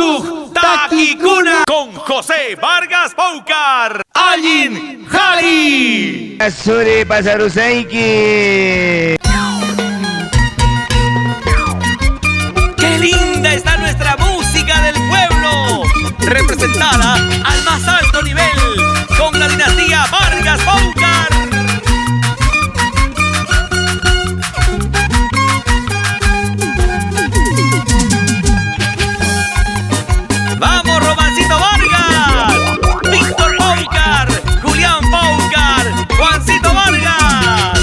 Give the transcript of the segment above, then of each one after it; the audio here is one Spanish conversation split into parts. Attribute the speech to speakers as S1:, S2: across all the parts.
S1: Usug Takikuna con José Vargas Paucar, Allin Jari.
S2: Azure Pasarusaiki.
S1: ¡Qué linda está nuestra música del pueblo! Representada al más alto nivel con la dinastía Vargas Paucar. ¡Vamos, Romancito Vargas! Víctor Paucar, Julián Paucar, Juancito Vargas.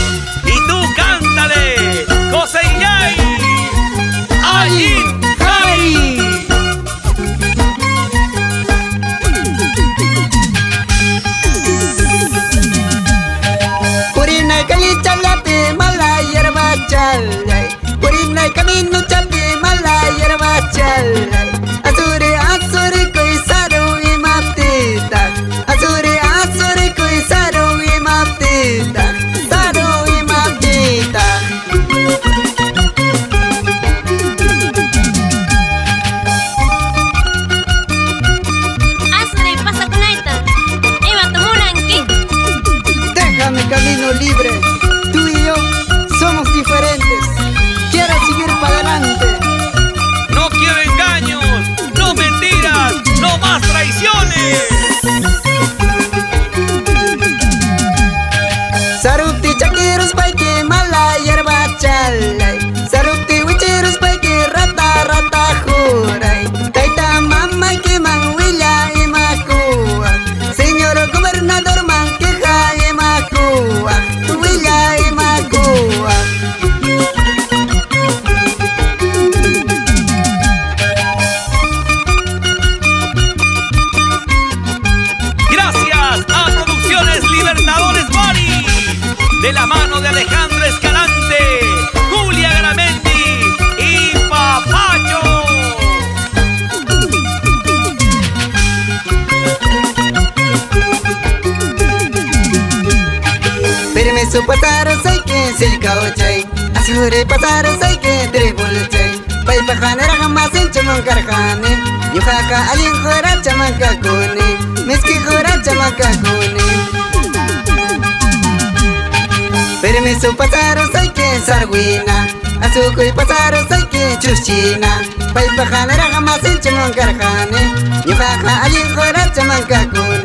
S1: Y tú cántale, José Illay, Allin Jari.
S3: Purinay kali chalate malayar bachalay. Purinay kami no chate malayar bachalay. Azure koi saro imaptita. Azure koi saro imaptita. Saro imaptita.
S4: Azure pasa con Aita. Eva tomó un anqui.
S3: Déjame camino libre. Tú y yo somos diferentes. Quiero seguir para adelante.
S1: No quiero engaños, no mentiras, no más traiciones.
S3: Sarupti chakiros paike malayar bachalay. Sarupti wichiros paike rata juray. Taita mama que manhuilla imakua. Señor gobernador man queja imakua. Huilla imakua.
S1: Gracias a Producciones Libertadores Bari, de la mano de Alejandro Escalante, Julia Garamendi y Papacho.
S3: Permiso pasar say que silkao chay. Azure pasar say que dribble chay. Pai pajanera jamás en chaman karjane. Yuhaka alien jora chaman kakuni. Miski jora chaman kakuni. Permiso pasar say que sarwina. Azukui pasar say que chushina. Pai pajanera jamás en chaman karjane. Yuhaka alien jora chaman kakuni.